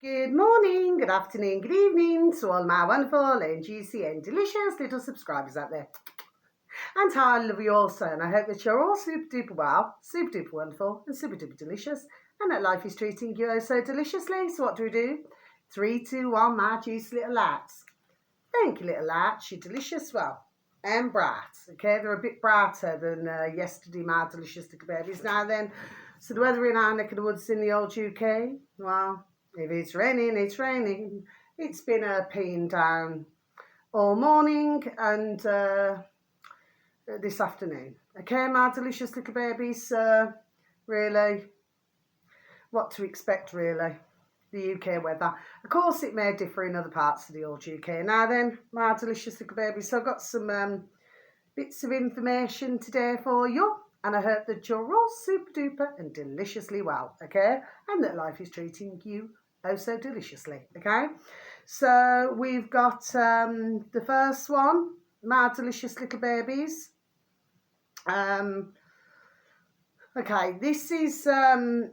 Good morning, good afternoon, good evening to all my wonderful and juicy and delicious little subscribers out there. And I love you all so, and I hope that you're all super duper well, super duper wonderful, and super duper delicious, and that life is treating you oh so deliciously. So what do? 3, 2, 1, my juicy little lads. Thank you, little lads. You're delicious, well, and bright. Okay, they're a bit brighter than yesterday, my delicious little babies. Now then, so the weather in our neck of the woods in the old UK, well, if it's raining, it's raining. It's been peeing down all morning and this afternoon. Okay, my delicious little babies, really, what to expect, really. The UK weather. Of course, it may differ in other parts of the old UK. Now then, my delicious little babies, so I've got some bits of information today for you, and I hope that you're all super duper and deliciously well, okay? And that life is treating you oh so deliciously, okay? So we've got the first one, my delicious little babies. Okay, this is the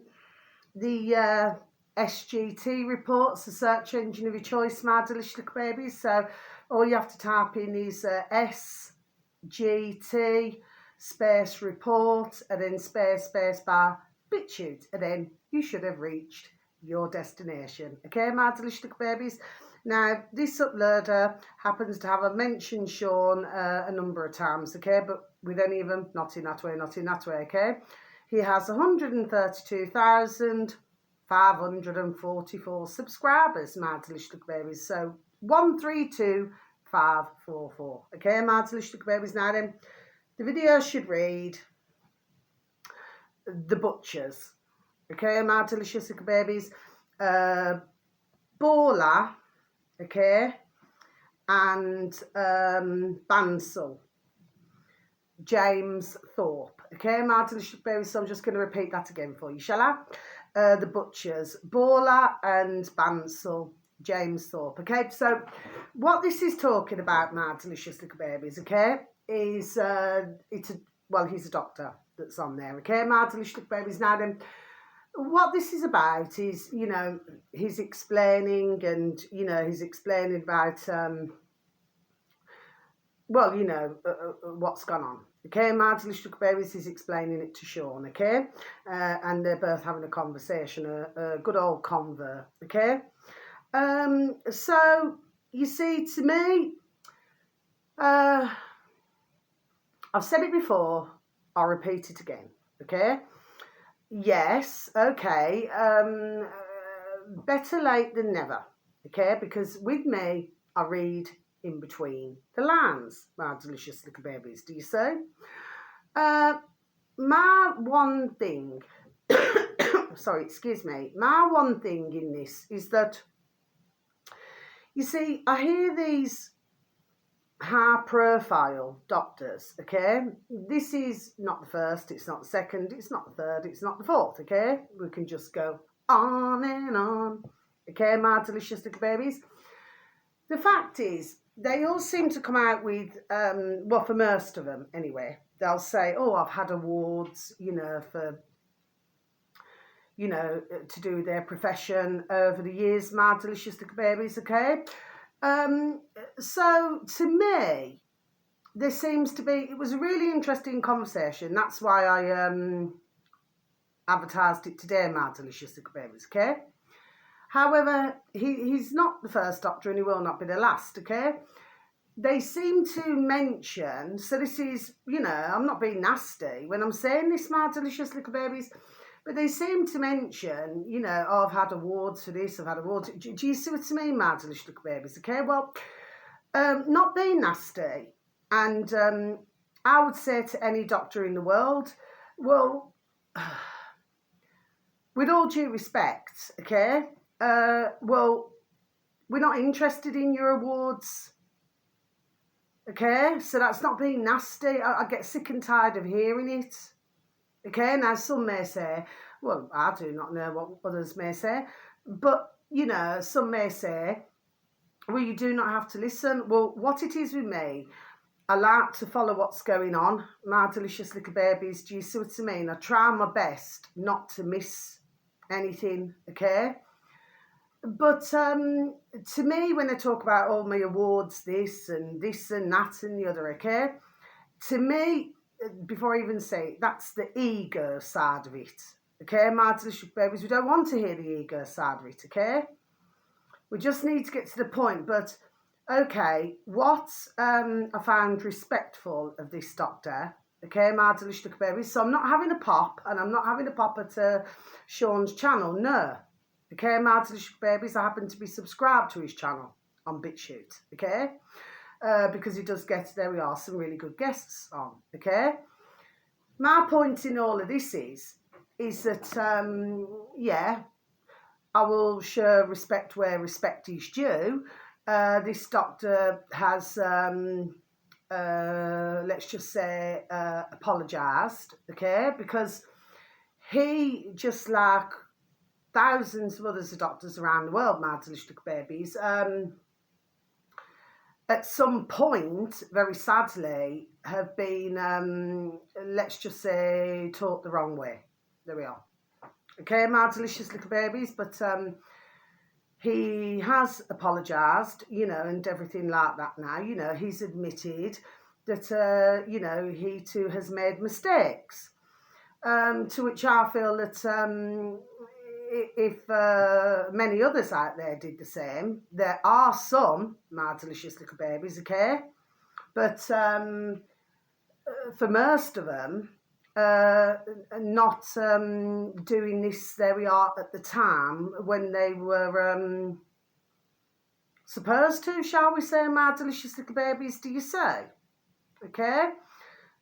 SGT reports, the search engine of your choice, my delicious little babies. So all you have to type in is SGT space report and then space bar BitChute, and then you should have reached your destination. Okay, my delicious little babies. Now, this uploader happens to have mentioned Sean a number of times, okay, but with any of them, not in that way, okay? He has 132,544 subscribers, my delicious little babies. So 132,544. Okay, my delicious little babies. Now then, the video should read The Butchers. Okay, my delicious little babies. Borla, okay, and Bansal. James Thorpe. Okay, my delicious babies, so I'm just going to repeat that again for you, shall I? The Butchers, Borla and Bansal, James Thorpe. Okay, so what this is talking about, my delicious little babies, okay, is he's a doctor that's on there, okay, my delicious little babies. Now then, what this is about is, he's explaining about what's gone on. Okay, Martin Little Babies is explaining it to Sean, okay? And they're both having a conversation, a good old convo, okay? So, you see, to me, I've said it before, I'll repeat it again, okay? Yes, okay, better late than never, okay? Because with me, I read in between the lines, my delicious little babies, do you see? My one thing, sorry, excuse me, my one thing in this is that, you see, I hear these high profile doctors, okay? This is not the first, it's not the second, it's not the third, it's not the fourth, okay? We can just go on and on, okay, my delicious little babies? The fact is, they all seem to come out with, for most of them anyway, they'll say, oh, I've had awards, for, to do with their profession over the years, my delicious little babies, okay? So, to me, there seems to be, it was a really interesting conversation. That's why I advertised it today, my delicious little babies, okay? However, he's not the first doctor and he will not be the last, okay? They seem to mention, so this is, I'm not being nasty when I'm saying this, my delicious little babies, but they seem to mention, oh, I've had awards for this, I've had awards. Do you see what I mean, my delicious little babies, okay? Well, not being nasty, and I would say to any doctor in the world, well, with all due respect, okay, well, we're not interested in your awards, okay? So that's not being nasty. I get sick and tired of hearing it, okay? Now, some may say, well, I do not know what others may say, but, some may say, well, you do not have to listen. Well, what it is with me, I like to follow what's going on, my delicious little babies. Do you see what I mean? I try my best not to miss anything, okay? But to me, when I talk about all my awards, this and that and the other, okay, to me, before I even say it, that's the ego side of it. Okay, my delicious babies, we don't want to hear the ego side of it, okay? We just need to get to the point. But, okay, what I found respectful of this doctor, okay, my delicious babies, so I'm not having a pop, and I'm not having a pop at Sean's channel, no. Okay, my delicious babies, I happen to be subscribed to his channel on BitChute, okay? Because he does get, there we are, some really good guests on, okay? My point in all of this is that, yeah, I will show respect where respect is due. This doctor has, let's just say, apologised, okay? Because he, just like thousands of others of doctors around the world, my delicious babies, at some point, very sadly, have been, let's just say, taught the wrong way. There we are. Okay, my delicious little babies, but he has apologised, you know, and everything like that now. You know, he's admitted that, you know, he too has made mistakes. To which I feel that if many others out there did the same, there are some, my delicious little babies, okay? But for most of them, not doing this, there we are, at the time when they were supposed to, shall we say, my delicious little babies, do you say? Okay?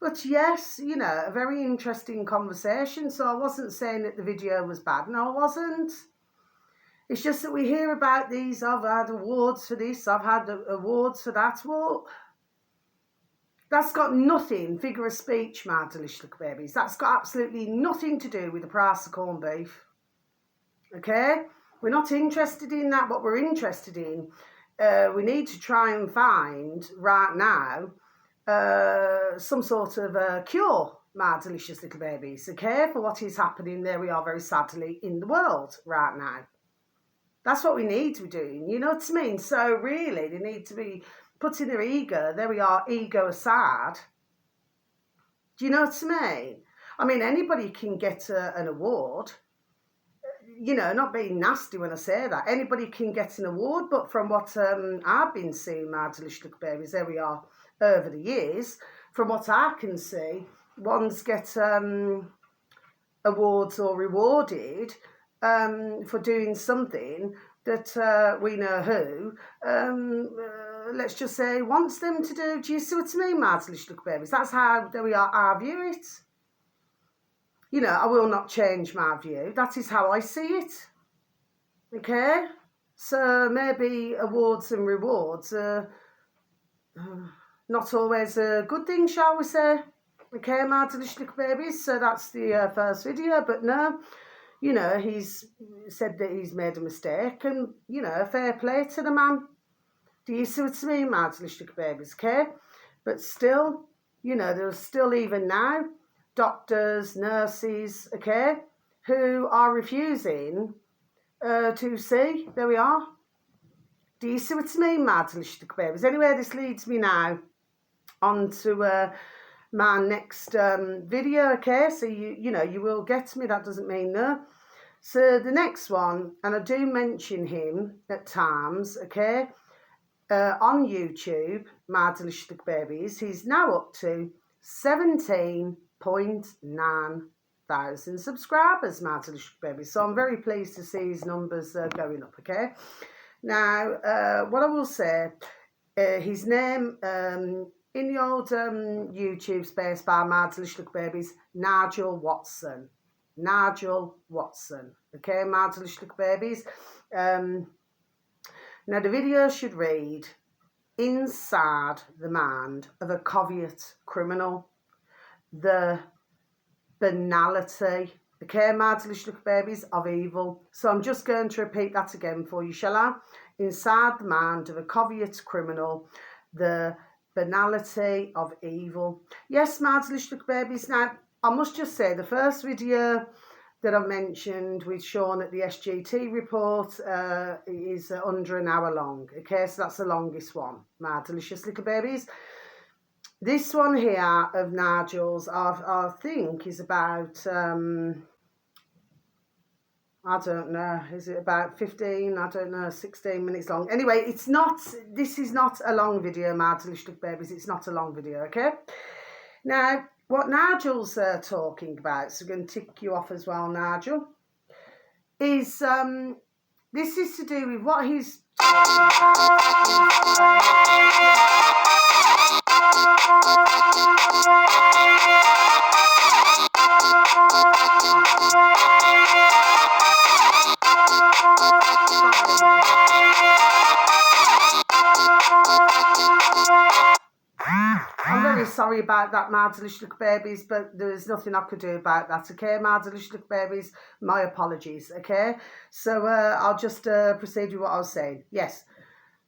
But yes, you know, a very interesting conversation. So I wasn't saying that the video was bad. No, I wasn't. It's just that we hear about these. I've had awards for this. I've had awards for that. Well, that's got nothing, figure of speech, my delicious little babies. That's got absolutely nothing to do with the price of corned beef. Okay? We're not interested in that. What we're interested in, we need to try and find right now some sort of cure, my delicious little babies, okay, for what is happening, there we are, very sadly, in the world right now. That's what we need to be doing, you know what I mean? So really, they need to be putting their ego, there we are, ego aside. Do you know what I mean? I mean, anybody can get an award, you know, not being nasty when I say that. Anybody can get an award, but from what I've been seeing, my delicious little babies, there we are, over the years, from what I can see, ones get awards or rewarded for doing something that we know who, let's just say, wants them to do. Do you see what I mean, my delicious little babies? That's how, there we are, I view it. You know, I will not change my view. That is how I see it. Okay? So maybe awards and rewards are not always a good thing, shall we say. Okay, my delicious little babies. So that's the first video. But no, you know, he's said that he's made a mistake. And, you know, fair play to the man. Do you see what I mean, my delicious little babies? Okay? But still, you know, there's still even now doctors, nurses, okay, who are refusing to see. There we are. Do you see what I mean, my delicious little babies? Anyway, this leads me now on to my next video, okay? So, you know, you will get me. That doesn't mean no. So, the next one, and I do mention him at times, okay, on YouTube, my delicious little babies, he's now up to 17.9 thousand subscribers, my delicious babies. So I'm very pleased to see his numbers going up, okay? Now, what I will say, his name in the old YouTube space by my delicious little babies, Nigel Watson. Nigel Watson, okay, my delicious little babies. Now, the video should read, inside the mind of a covert criminal, the banality, okay, my delicious little babies, of evil. So I'm just going to repeat that again for you, shall I? Inside the mind of a covert criminal, the banality of evil. Yes, my delicious little babies. Now, I must just say, the first video that I've mentioned with Sean at the SGT report is under an hour long. Okay, so that's the longest one, my delicious little babies. This one here of Nigel's, I think, is about, I don't know, is it about 15, I don't know, 16 minutes long. Anyway, this is not a long video, my delicious little babies. It's not a long video, okay? Now, what Nigel's talking about, so we're going to tick you off as well, Nigel, is this is to do with what he's I'm very sorry about that, my delicious little babies, but there's nothing I could do about that, okay, my delicious little babies? My apologies, okay? So I'll just proceed with what I was saying. Yes.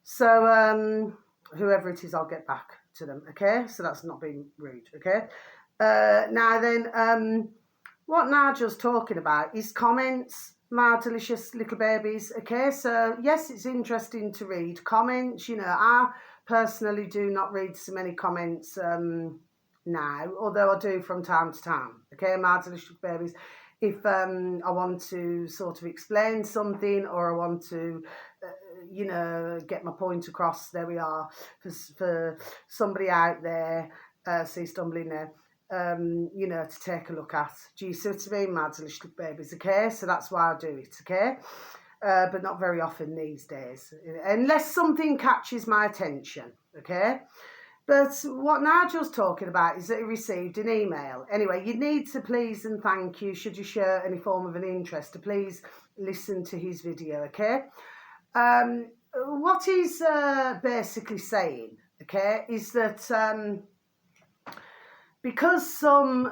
So whoever it is, I'll get back to them, okay? So that's not being rude, okay? Now then, what Nigel's talking about is comments, my delicious little babies, okay? So yes, it's interesting to read comments. You know, I personally do not read so many comments now, although I do from time to time, okay, my delicious little babies. If I want to sort of explain something, or I want to you know, get my point across, there we are, for somebody out there, see stumbling there, you know, to take a look at. Do you see what I mean, my delicious little babies, okay? So that's why I do it, okay? But not very often these days, unless something catches my attention, okay? But what Nigel's talking about is that he received an email. Anyway, you need to please and thank you, should you show any form of an interest, to please listen to his video, okay? What he's basically saying, okay, is that because some,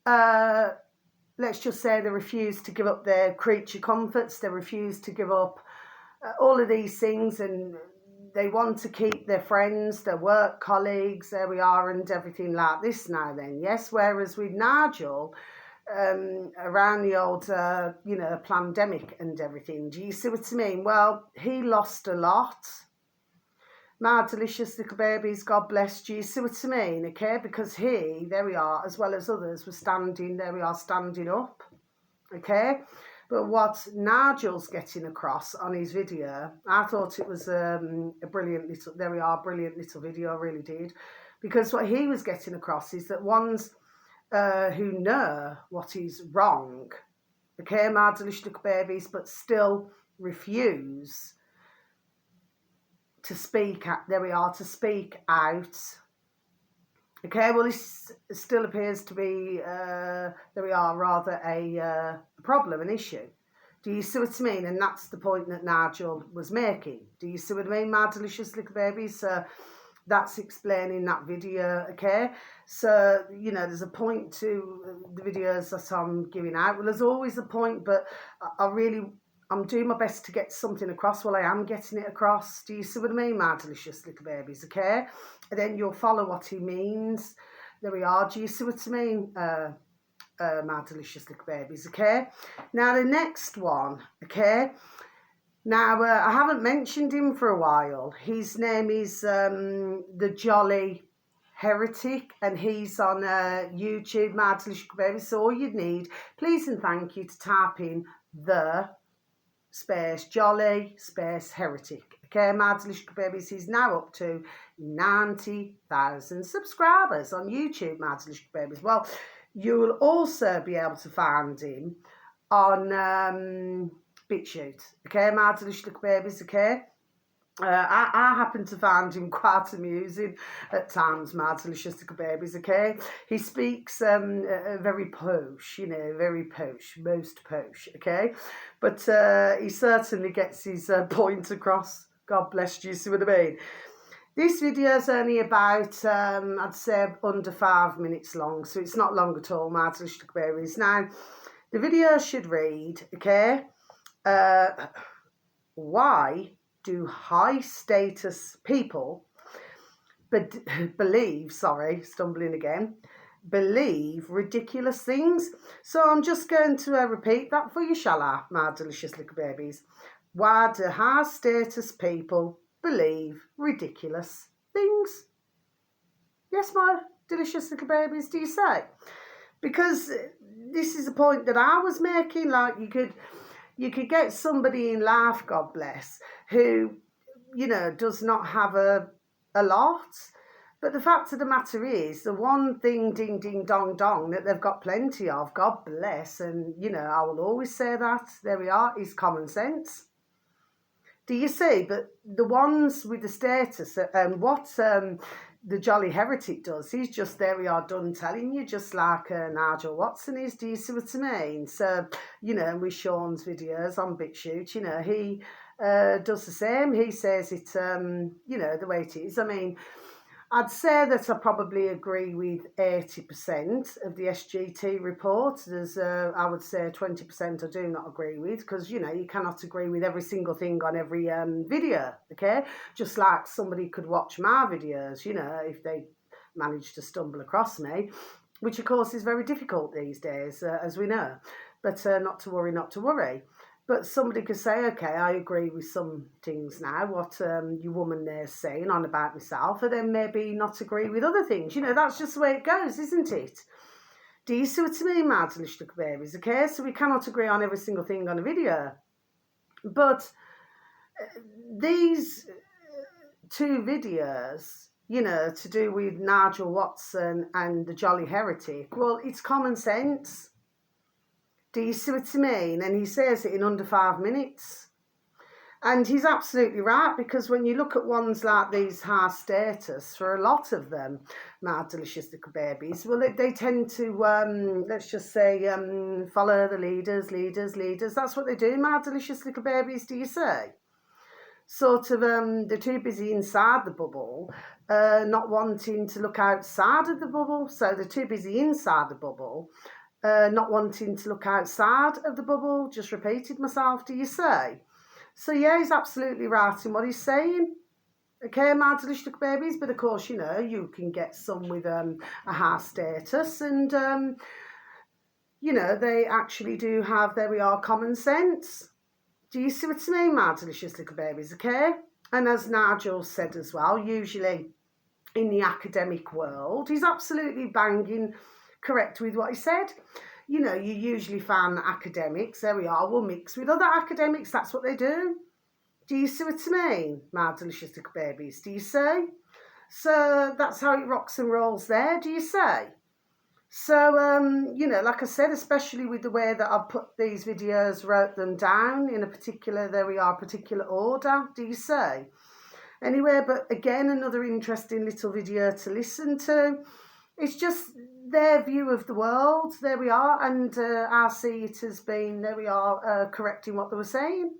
let's just say, they refuse to give up their creature comforts, they refuse to give up all of these things, and they want to keep their friends, their work colleagues, there we are, and everything like this now then, yes? Whereas with Nigel, around the old, you know, pandemic and everything, do you see what I mean? Well, he lost a lot. My delicious little babies, God bless you, see what I mean, okay? Because he, there we are, as well as others, were standing, there we are, standing up, okay? But what Nigel's getting across on his video, I thought it was a brilliant little, there we are, brilliant little video, I really did. Because what he was getting across is that ones who know what is wrong, okay, my delicious little babies, but still refuse to speak, there we are, to speak out. Okay, well, this still appears to be, there we are, rather a problem, an issue. Do you see what I mean? And that's the point that Nigel was making. Do you see what I mean, my delicious little babies? So that's explaining that video, okay? So, you know, there's a point to the videos that I'm giving out. Well, there's always a point, but I'm doing my best to get something across. Well, I am getting it across. Do you see what I mean, my delicious little babies, okay? And then you'll follow what he means. There we are. Do you see what I mean, my delicious little babies, okay? Now, the next one, okay? Now, I haven't mentioned him for a while. His name is The Jolly Heretic, and he's on YouTube, my delicious little babies. So all you'd need, please and thank you, to type in the space Jolly space Heretic. Okay, my delicious babies, he's now up to 90,000 subscribers on YouTube, my delicious babies. Well, you'll also be able to find him on BitChute. Okay, my delicious babies, okay? I happen to find him quite amusing at times, my delicious little babies, okay? He speaks very posh, you know, very posh, most posh, okay? But he certainly gets his point across. God bless you, see what I mean? This video is only about, I'd say, under 5 minutes long, so it's not long at all, my delicious little babies. Now, the video should read, okay, why do high status people believe, stumbling again, believe ridiculous things. So I'm just going to repeat that for you, shall I, my delicious little babies? Why do high status people believe ridiculous things? Yes, my delicious little babies, do you say? Because this is a point that I was making. Like, you could get somebody in life, God bless, who, you know, does not have a lot. But the fact of the matter is, the one thing, ding, ding, dong, dong, that they've got plenty of, God bless, and, you know, I will always say that, there we are, is common sense. Do you see? But the ones with the status, and what the Jolly Heretic does, he's just, there we are, done telling you, just like Nigel Watson is. Do you see what I mean? So, you know, with Sean's videos on BitChute, you know, he does the same. He says it, you know, the way it is. I mean, I'd say that I probably agree with 80% of the SGT report. There's, I would say, 20% I do not agree with, because, you know, you cannot agree with every single thing on every video, okay? Just like somebody could watch my videos, you know, if they manage to stumble across me, which, of course, is very difficult these days, as we know. But not to worry, not to worry. But somebody could say, okay, I agree with some things now, what your woman there's saying on about myself, and then maybe not agree with other things. You know, that's just the way it goes, isn't it? Do you see what I mean, my delicious little babies? Okay, so we cannot agree on every single thing on a video. But these two videos, you know, to do with Nigel Watson and the Jolly Heretic, well, it's common sense. Do you see what I mean? And he says it in under 5 minutes. And he's absolutely right, because when you look at ones like these high status, for a lot of them, my delicious little babies, well, they tend to, let's just say, follow the leaders. That's what they do, my delicious little babies, do you say? Sort of, they're too busy inside the bubble, not wanting to look outside of the bubble. So they're too busy inside the bubble, not wanting to look outside of the bubble. Just repeated myself, do you say? So yeah, he's absolutely right in what he's saying. Okay, my delicious little babies, but of course, you know, you can get some with a high status, and you know, they actually do have, there we are, common sense. Do you see what I mean, my delicious little babies, okay? And as Nigel said as well, usually in the academic world, he's absolutely banging correct with what he said. You know, you usually find that academics, there we are, will mix with other academics. That's what they do. Do you see what I mean, my delicious little babies? Do you see? So that's how it rocks and rolls there, do you say? So, you know, like I said, especially with the way that I've put these videos, wrote them down in a particular, there we are, particular order, do you see? Anyway, but again, another interesting little video to listen to. It's just their view of the world, there we are, and I see it as being, there we are, correcting what they were saying.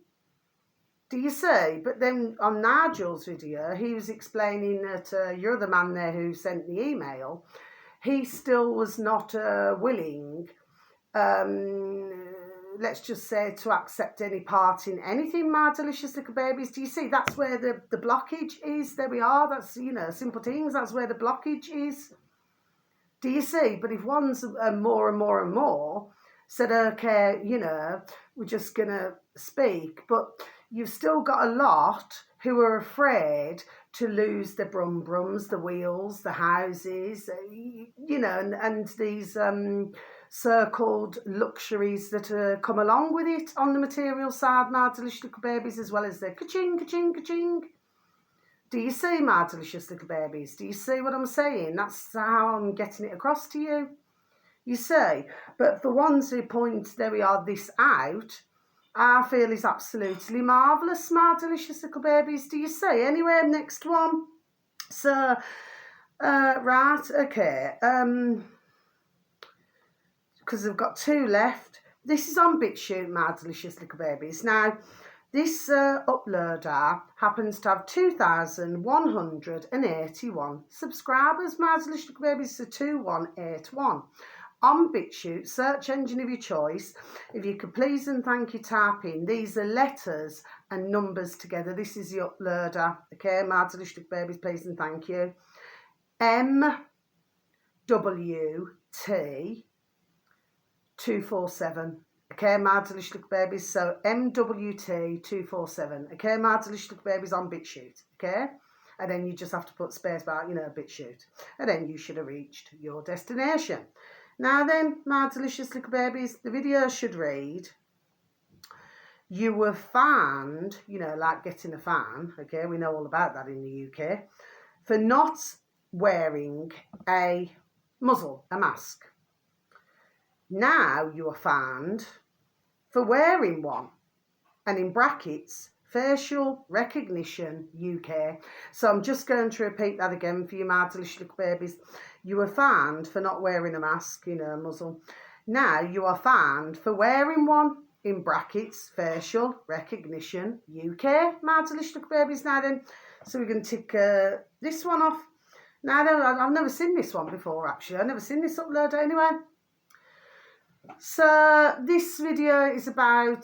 Do you see? But then on Nigel's video, he was explaining that your other man there who sent the email, he still was not willing, let's just say, to accept any part in anything, my delicious little babies. Do you see? That's where the blockage is. There we are. That's, you know, simple things. That's where the blockage is. Do you see? But if one's more and more and more said, okay, you know, we're just going to speak, but you've still got a lot who are afraid to lose the brums, the wheels, the houses, you know, and these so-called luxuries that come along with it on the material side, my delicious little babies, as well as the ka-ching, ka-ching, ka-ching. Do you see, my delicious little babies? Do you see what I'm saying? That's how I'm getting it across to you. You see? But for ones who point, there we are, this out, I feel is absolutely marvellous, my delicious little babies. Do you see? Anyway, next one. So, right, okay. Because I've got two left. This is on BitChute, my delicious little babies. Now, this uploader happens to have 2,181 subscribers, my delicious little babies, so 2181. On BitChute, search engine of your choice, if you could please and thank you type in, these are letters and numbers together. This is the uploader, okay, my delicious little babies, please and thank you. M MWT247. Okay, my delicious babies. So MWT247. Okay, my delicious babies on BitChute. Okay, and then you just have to put space bar, BitChute, and then you should have reached your destination. Now then, my delicious little babies, the video should read: you were found, like getting a fan. Okay, we know all about that in the UK, for not wearing a muzzle, a mask. Now you are found for wearing one, and in brackets, facial recognition UK. So I'm just going to repeat that again for you, my delicious little babies. You were found for not wearing a mask, a muzzle. Now you are found for wearing one, in brackets, facial recognition UK, my delicious little babies. Now then, so we're going to tick this one off. Now then, I've never seen this one before, actually. I've never seen this upload anyway. So this video is about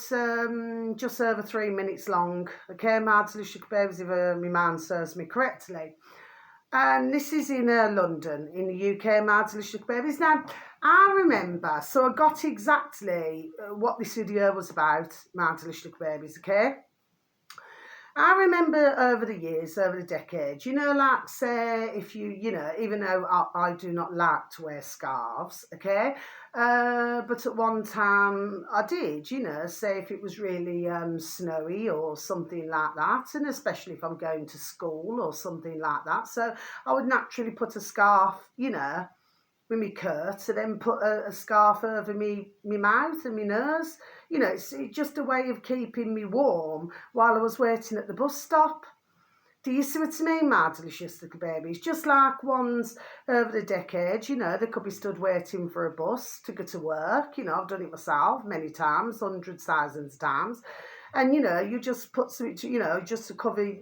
just over 3 minutes long. Okay, my delicious babies, if my man serves me correctly. And this is in London, in the UK, my delicious babies. Now, I remember, so I got exactly what this video was about, my delicious babies, okay? I remember over the years, over the decades, like say if you, even though I do not like to wear scarves, okay, but at one time I did, say if it was really snowy or something like that, and especially if I'm going to school or something like that. So I would naturally put a scarf, with me coat, and then put a scarf over me mouth and me nose. It's just a way of keeping me warm while I was waiting at the bus stop. Do you see what I mean, my delicious little babies? Just like ones over the decades, they could be stood waiting for a bus to go to work. I've done it myself many times, hundreds, thousands of times. And, you just put something to, just to cover,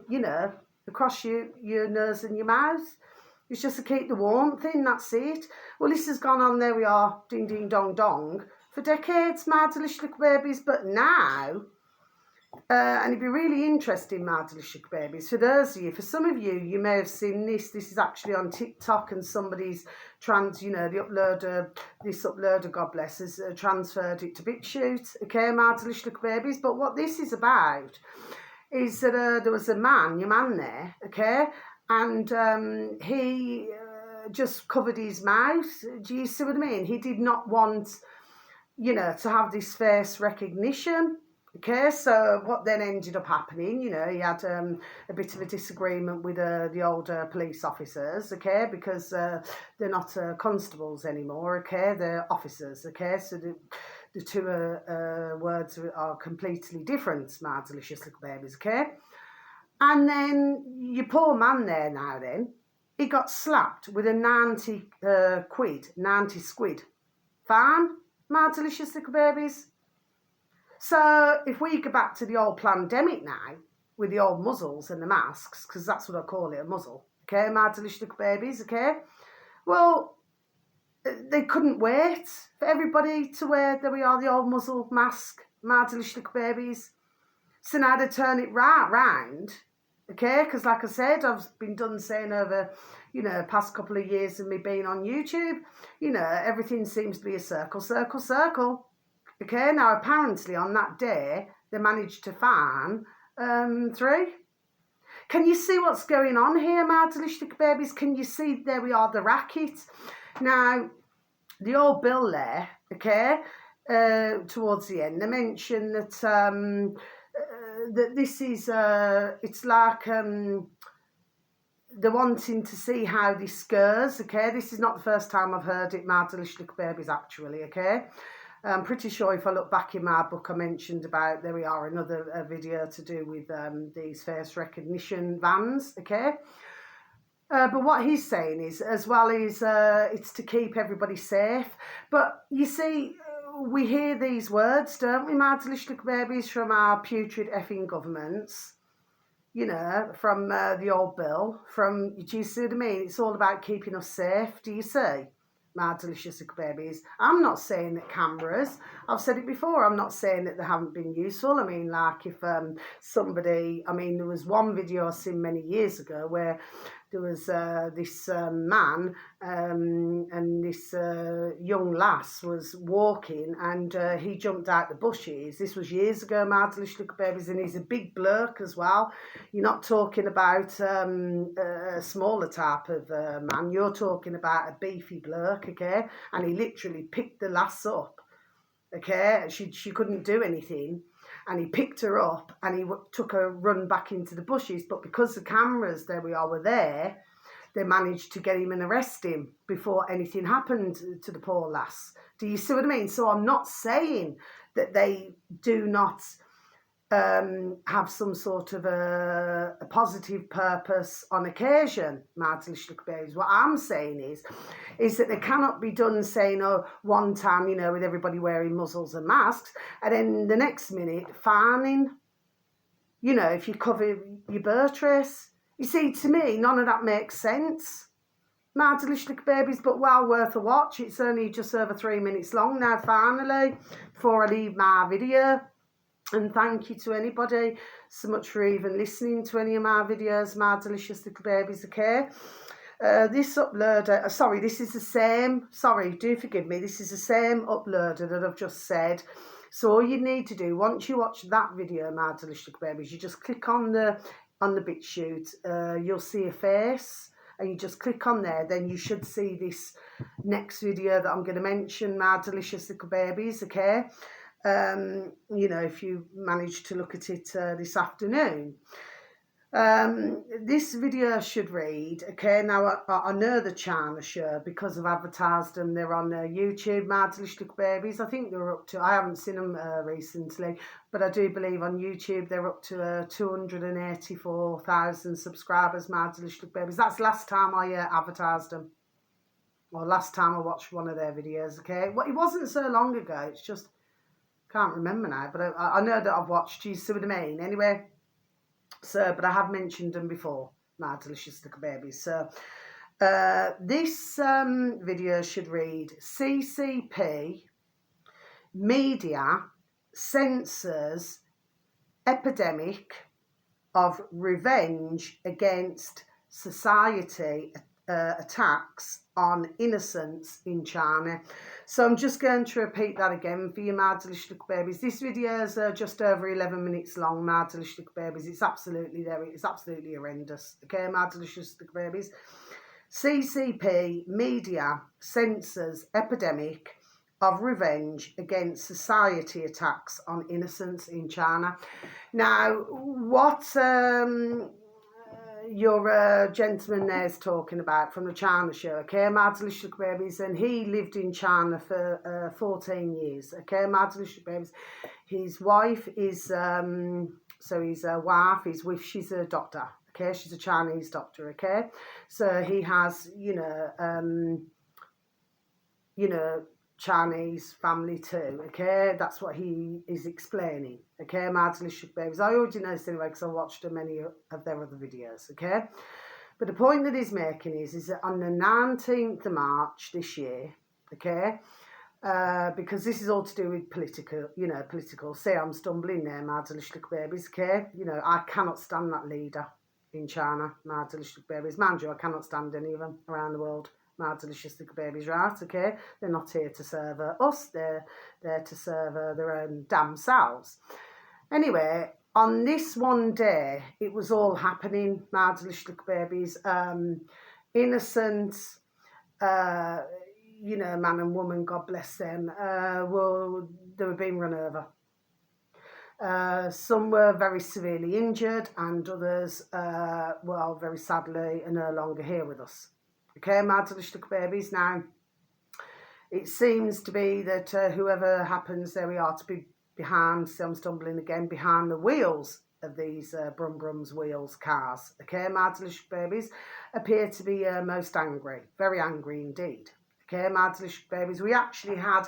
across your nose and your mouth. It's just to keep the warmth in, that's it. Well, this has gone on, there we are, ding, ding, dong, dong, for decades, my delicious little babies. But now, and it'd be really interesting, my delicious babies, for those of you, for some of you, you may have seen this is actually on TikTok, and somebody's the uploader, this uploader, God bless, has transferred it to BitChute, okay, my delicious little babies. But what this is about is that there was a man, your man there, okay, and he just covered his mouth. Do you see what I mean? He did not want, to have this face recognition. Okay, so what then ended up happening, he had a bit of a disagreement with the older police officers, okay, because they're not constables anymore, okay, they're officers, okay, so the two words are completely different, my delicious little babies, okay. And then your poor man there now then, he got slapped with a 90 squid fine, my delicious little babies. So if we go back to the old pandemic now, with the old muzzles and the masks, because that's what I call it, a muzzle, okay, my delicious little babies, okay. Well, they couldn't wait for everybody to wear, there we are, the old muzzle mask, my delicious little babies. So now they turn it right round, okay, because like I said, I've been done saying over, past couple of years of me being on YouTube, everything seems to be a circle, circle, circle. Okay, now apparently on that day, they managed to fan 3. Can you see what's going on here, my delicious babies? Can you see, there we are, the racket. Now, the old bill there, okay, towards the end, they mentioned that that this is, it's like they're wanting to see how this goes, okay? This is not the first time I've heard it, my delicious little babies, actually, okay? I'm pretty sure if I look back in my book, I mentioned about, there we are, another video to do with these face recognition vans, okay? But what he's saying is, as well as it's to keep everybody safe. But you see, we hear these words, don't we, my delicious little babies, from our putrid effing governments, from the old bill, do you see what I mean? It's all about keeping us safe, do you see? My delicious little babies. I'm not saying that cameras, I've said it before, I'm not saying that they haven't been useful. I mean, like if somebody, there was one video I seen many years ago where there was this man and this young lass was walking, and he jumped out the bushes. This was years ago, my delicious little babies, and he's a big blurk as well. You're not talking about a smaller type of man, you're talking about a beefy blurk, okay? And he literally picked the lass up, okay? She couldn't do anything. And he picked her up and he took a run back into the bushes. But because the cameras, there we are, were there, they managed to get him and arrest him before anything happened to the poor lass. Do you see what I mean? So I'm not saying that they do not have some sort of a positive purpose on occasion, my delicious little babies. What I'm saying is that they cannot be done saying, oh, one time, you know, with everybody wearing muzzles and masks, and then the next minute, farming, you know, if you cover your birth trace. You see, to me, none of that makes sense. My delicious little babies, but well worth a watch. It's only just over 3 minutes long now, finally, before I leave my video. And thank you to anybody so much for even listening to any of my videos, my delicious little babies, okay? This uploader, sorry, this is the same, sorry, do forgive me, this is the same uploader that I've just said. So all you need to do, once you watch that video, my delicious little babies, you just click on the BitChute, you'll see a face, and you just click on there, then you should see this next video that I'm going to mention, my delicious little babies, okay? You know, if you manage to look at it this afternoon. This video should read, okay, now I know the China show because I've advertised them. They're on YouTube, my delicious little babies. I think they're up to, I haven't seen them recently, but I do believe on YouTube they're up to 284,000 subscribers, my delicious little babies. That's last time I advertised them. Well, last time I watched one of their videos, okay? Well, it wasn't so long ago, it's just, can't remember now, but I know that I've watched, you see what I mean? Anyway, so, but I have mentioned them before, my delicious little babies. So, this video should read, CCP media censors epidemic of revenge against society attacks on innocents in China. So I'm just going to repeat that again for you, my delicious little babies. This video is just over 11 minutes long, my delicious little babies. It's absolutely there. It's absolutely horrendous. Okay, my delicious little babies. CCP media censors epidemic of revenge against society attacks on innocents in China. Now, what your gentleman there is talking about from the China show, okay, my delicious babies, and he lived in China for 14 years, okay, my delicious babies. His wife is, so his wife is with, she's a doctor, okay, she's a Chinese doctor, okay, so he has, you know, Chinese family too, okay? That's what he is explaining, okay? My delicious babies. I already know this anyway because I watched many of their other videos, okay? But the point that he's making is that on the 19th of March this year, okay, because this is all to do with political, you know, political. See, I'm stumbling there, my delicious babies, okay? You know, I cannot stand that leader in China, my delicious babies. Mind you, I cannot stand any of them around the world. My delicious little babies, right, okay? They're not here to serve us, they're there to serve their own damn selves. Anyway, on this one day, it was all happening, my delicious little babies. Innocent, you know, man and woman, God bless them, well, they were being run over. Some were very severely injured, and others, well, very sadly, are no longer here with us. Okay, my delicious little babies. Now, it seems to be that whoever happens, there we are, to be behind, so I'm stumbling again, behind the wheels of these Brum Brums wheels cars, okay, my delicious babies, appear to be most angry, very angry indeed. Okay, my delicious babies. We actually had,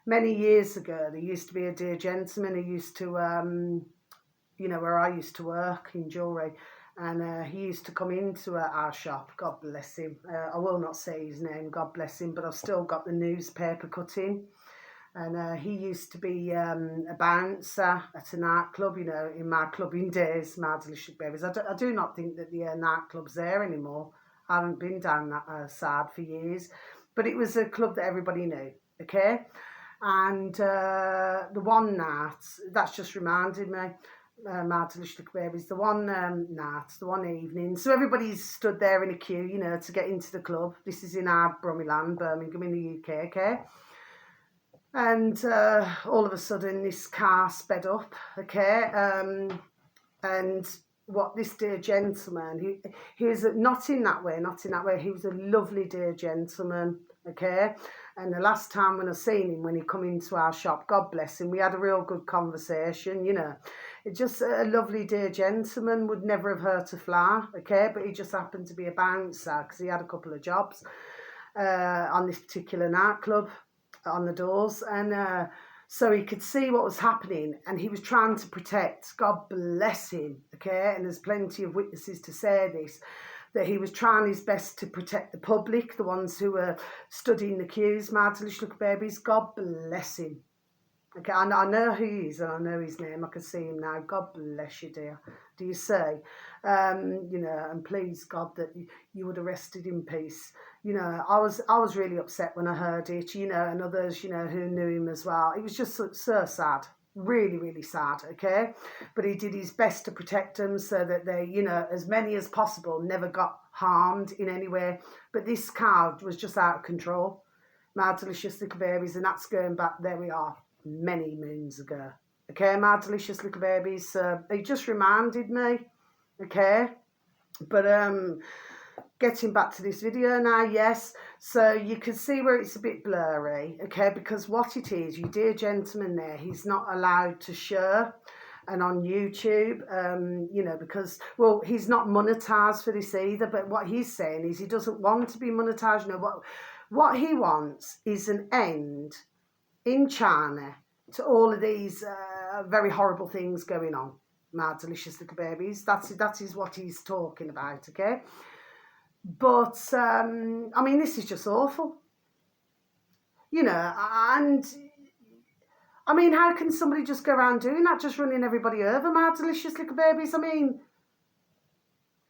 many years ago, there used to be a dear gentleman who used to, you know, where I used to work in jewellery, and he used to come into our shop, God bless him. I will not say his name, God bless him, but I've still got the newspaper cutting. And he used to be a bouncer at a nightclub, you know, in my clubbing days, my delicious babies. I do not think that the nightclub's there anymore, I haven't been down that side for years, but it was a club that everybody knew, okay? And the one night, that's just reminded me, my delicious little babies, the one night, the one evening, so everybody's stood there in a queue, you know, to get into the club. This is in our Brummies, Birmingham in the UK, okay? And all of a sudden this car sped up, okay? And what this dear gentleman, he was not in that way, he was a lovely dear gentleman, okay? And the last time when I seen him, when he come into our shop, God bless him, we had a real good conversation, you know. It just a lovely dear gentleman, would never have hurt a fly, okay? But he just happened to be a bouncer because he had a couple of jobs on this particular nightclub on the doors, and so he could see what was happening, and he was trying to protect, God bless him, okay? And there's plenty of witnesses to say this, that he was trying his best to protect the public, the ones who were studying the queues, my delicious little babies. God bless him. Okay, I know who he is, and I know his name. I can see him now. God bless you, dear. Do you say? You know, and please, God, that you would have rested in peace. You know, I was really upset when I heard it, you know, and others, you know, who knew him as well. It was just so sad. Really, really sad, okay? But he did his best to protect them so that they, you know, as many as possible never got harmed in any way. But this cow was just out of control. My delicious little babies, and that's going back, there we are, many moons ago. Okay, my delicious little babies. It just reminded me, okay? But getting back to this video now, yes, so you can see where it's a bit blurry, okay, because what it is, you dear gentleman there, he's not allowed to share and on YouTube, you know, because, well, he's not monetized for this either, but what he's saying is he doesn't want to be monetized. You know, what he wants is an end in China to all of these very horrible things going on, my delicious little babies. That is what he's talking about, okay? But, I mean, this is just awful. You know, and, I mean, how can somebody just go around doing that, just running everybody over, my delicious little babies? I mean,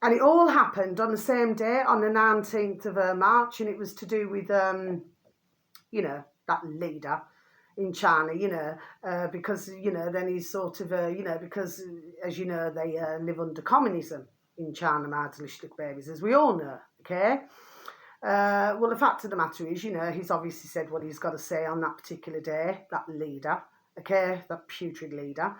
and it all happened on the same day, on the 19th of March, and it was to do with, you know, that leader in China, you know, because, you know, then he's sort of, you know, because, as you know, they live under communism in China, my delicious little babies, as we all know, okay? Well, the fact of the matter is, you know, he's obviously said what he's got to say on that particular day, that leader, okay, that putrid leader.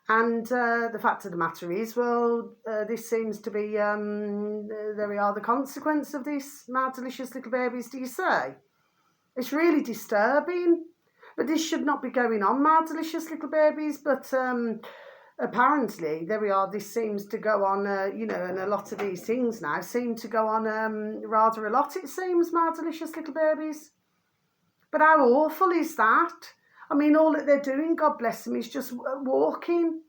And the fact of the matter is, well, this seems to be, there we are, the consequence of this, my delicious little babies, do you say? It's really disturbing. But this should not be going on, my delicious little babies. But apparently, there we are, this seems to go on, you know, and a lot of these things now seem to go on rather a lot, it seems, my delicious little babies. But how awful is that? I mean, all that they're doing, God bless them, is just walking,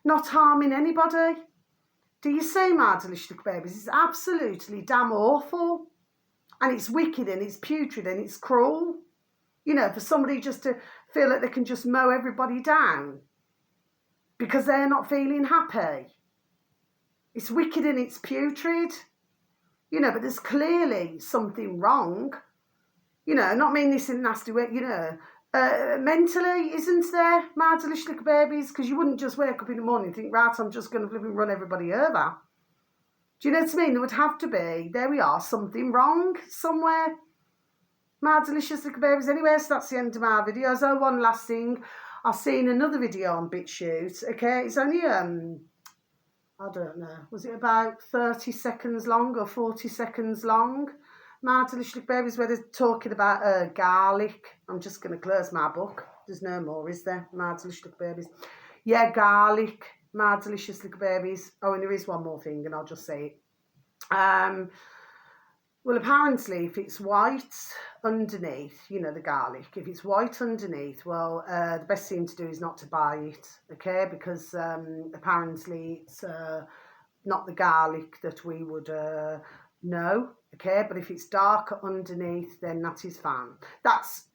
not harming anybody. Do you see, my delicious little babies? It's absolutely damn awful. And it's wicked, and it's putrid, and it's cruel. You know, for somebody just to feel that they can just mow everybody down because they're not feeling happy. It's wicked and it's putrid. You know, but there's clearly something wrong. You know, not mean this in a nasty way, you know. Mentally, isn't there, my delicious little babies? Because you wouldn't just wake up in the morning and think, right, I'm just going to run everybody over. Do you know what I mean? There would have to be, there we are, something wrong somewhere. My delicious little babies. Anyway, so that's the end of my videos. Oh, one last thing. I've seen another video on BitChute. Okay, it's only, I don't know, was it about 30 seconds long or 40 seconds long? My delicious little babies, where they're talking about garlic. I'm just going to close my book. There's no more, is there? My delicious little babies. Yeah, garlic. My delicious little babies. Oh, and there is one more thing, and I'll just say it. Well, apparently, if it's white underneath, you know, the garlic, if it's white underneath, well, the best thing to do is not to buy it, okay? Because apparently it's not the garlic that we would know, okay? But if it's darker underneath, then that is fine. That's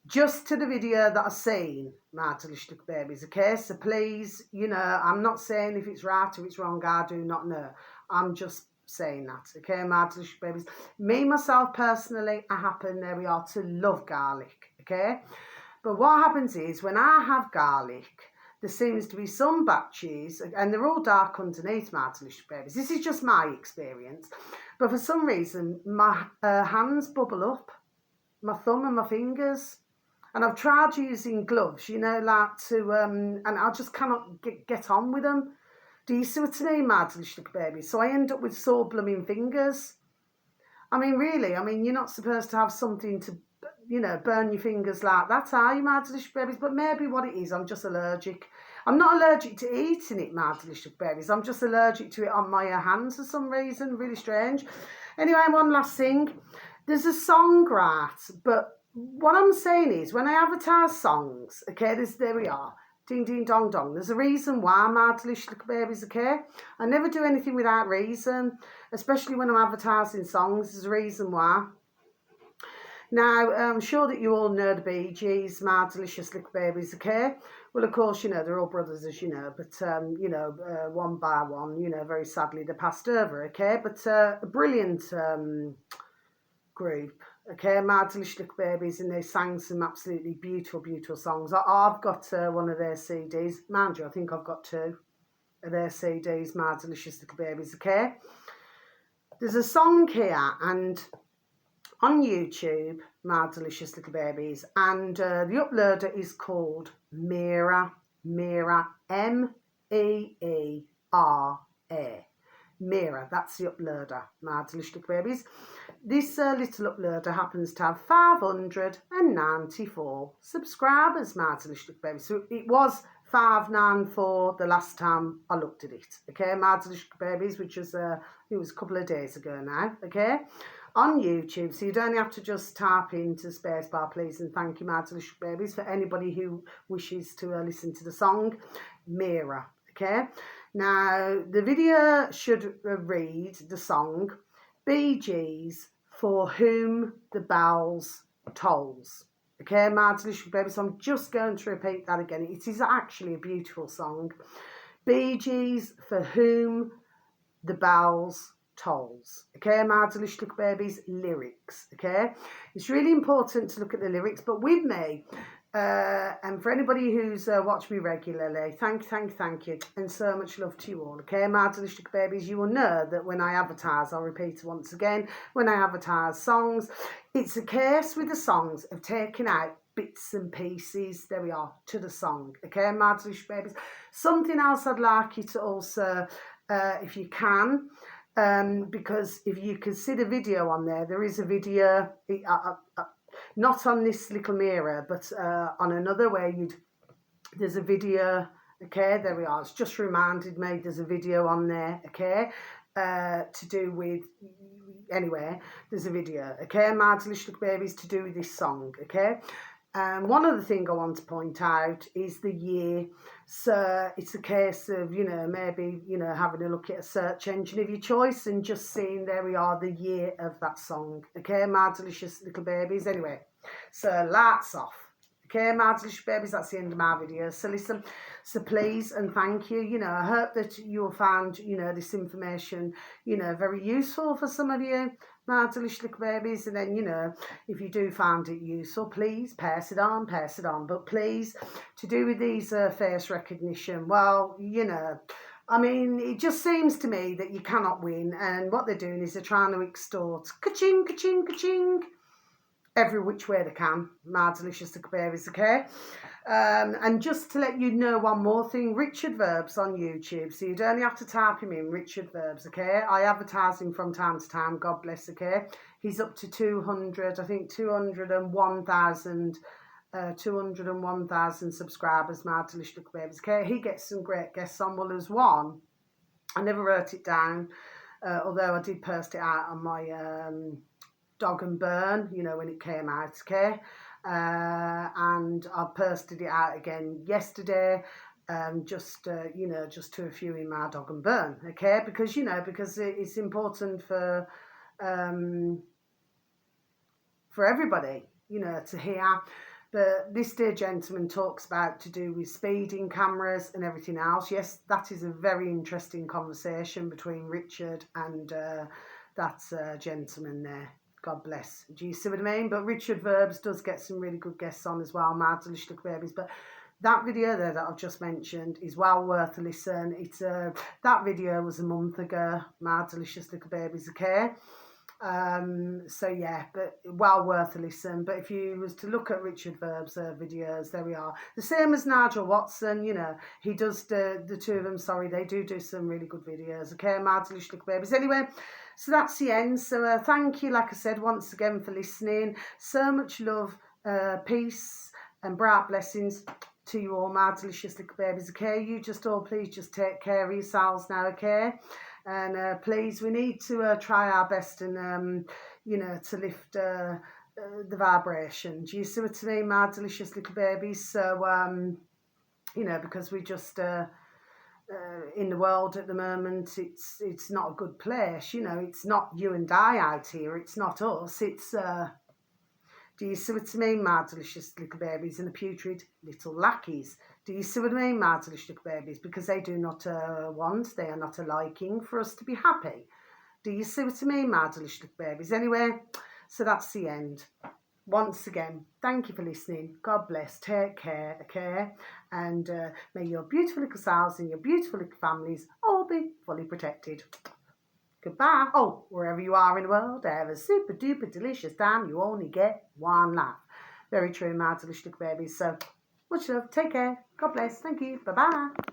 just to the video that I've seen, my delicious little babies, okay? So please, you know, I'm not saying if it's right or it's wrong, I do not know. I'm just saying that, okay, my delicious babies. Me, myself, personally, I happen, there we are, to love garlic, okay? But what happens is, when I have garlic, there seems to be some batches, and they're all dark underneath, my delicious babies. This is just my experience. But for some reason, my hands bubble up, my thumb and my fingers. And I've tried using gloves, you know, like to, and I just cannot get on with them. Do you see what I mean, my delicious baby? So I end up with sore blooming fingers. I mean, really, I mean, you're not supposed to have something to, you know, burn your fingers like that, are you, my delicious babies? But maybe what it is, I'm just allergic. I'm not allergic to eating it, my delicious babies. I'm just allergic to it on my hands for some reason. Really strange. Anyway, one last thing. There's a song, right? But what I'm saying is, when I advertise songs, okay, there we are. Ding, ding, dong, dong. There's a reason why, my delicious little babies, okay? I never do anything without reason, especially when I'm advertising songs. There's a reason why. Now, I'm sure that you all know the Bee Gees, my delicious little babies, okay? Well, of course, you know, they're all brothers, as you know, but, you know, one by one, you know, very sadly, they passed over, okay? But a brilliant group, okay, my delicious little babies, and they sang some absolutely beautiful, beautiful songs. I've got one of their CDs, mind you, I think I've got two of their CDs, my delicious little babies, okay? There's a song here, and on YouTube, my delicious little babies, and the uploader is called Meera, M-E-E-R-A. Meera, that's the uploader, my delicious little babies. This little uploader happens to have 594 subscribers, my delicious little babies. So it was 594 the last time I looked at it, okay, my delicious babies, which was, it was a couple of days ago now, okay, on YouTube. So you don't have to just type into spacebar, please, and thank you, my delicious babies, for anybody who wishes to listen to the song Meera, okay. Now, the video should read the song Bee Gees, For Whom the Bells Tolls. Okay, my delicious babies, so I'm just going to repeat that again. It is actually a beautiful song. Bee Gees, For Whom the Bells Tolls. Okay, my delicious little babies, lyrics. Okay, it's really important to look at the lyrics, but with me, and for anybody who's watched me regularly, thank you, and so much love to you all, okay, my delicious babies. You will know that when I advertise, I'll repeat it once again, when I advertise songs, it's a case with the songs of taking out bits and pieces, there we are, to the song, okay, my delicious babies. Something else I'd like you to also, if you can, because if you can see the video on there is a video, not on this little mirror, but on another where there's a video, okay, there we are. It's just reminded me there's a video on there, okay, to do with, anyway, there's a video, okay, my delicious babies, to do with this song, okay. One other thing I want to point out is the year. So it's a case of, you know, maybe, you know, having a look at a search engine of your choice and just seeing, there we are, the year of that song. Okay, my delicious little babies. Anyway, so lights off. Okay, my delicious babies, that's the end of my video. So listen, so please and thank you. You know, I hope that you'll find, you know, this information, you know, very useful for some of you, my delicious little babies. And then, you know, if you do find it useful, please pass it on. But please, to do with these face recognition, well, you know, I mean, it just seems to me that you cannot win. And what they're doing is they're trying to extort, ka-ching, ka-ching, ka-ching, every which way they can, my delicious little babies, okay? And just to let you know one more thing, Richard Verbs on YouTube, so you don't have to type him in, Richard Verbs, okay? I advertise him from time to time, God bless, okay? He's up to 200, I think 201,000 subscribers, my delicious little babies, okay? He gets some great guests on. Well, there's one, I never wrote it down, although I did post it out on my Dog and Burn, you know, when it came out, okay? And I posted it out again yesterday, just, you know, just to a few in my Dog and Burn, okay? Because, you know, because it's important for everybody, you know, to hear. But this dear gentleman talks about to do with speeding cameras and everything else. Yes, that is a very interesting conversation between Richard and that gentleman there. God bless. Do you see what I mean? But Richard Verbs does get some really good guests on as well, Mad Delicious Little Babies. But that video there that I've just mentioned is well worth a listen. It's that video was a month ago, Mad Delicious Little Babies, okay? So yeah, but well worth a listen. But if you was to look at Richard Verb's videos, there we are. The same as Nigel Watson, you know, he does the two of them, sorry, they do some really good videos, okay, Mad Delicious Little Babies. Anyway, so that's the end. So thank you, like I said, once again for listening. So much love, peace and bright blessings to you all, my delicious little babies, okay? You just all please just take care of yourselves now, okay? And please, we need to try our best and, you know, to lift the vibration. Do you see what I mean, my delicious little babies? So, you know, because we just... in the world at the moment, it's not a good place, you know. It's not you and I out here, it's not us, it's do you see what I mean, my delicious little babies, and the putrid little lackeys? Do you see what I mean, my delicious little babies? Because they do not want, they are not a liking for us to be happy. Do you see what I mean, my delicious little babies? Anyway, so that's the end. Once again, thank you for listening. God bless. Take care, okay? And may your beautiful little selves and your beautiful little families all be fully protected. Goodbye. Oh, wherever you are in the world, have a super duper delicious time. You only get one life. Very true, my delicious little babies. So, much love. Take care. God bless. Thank you. Bye-bye.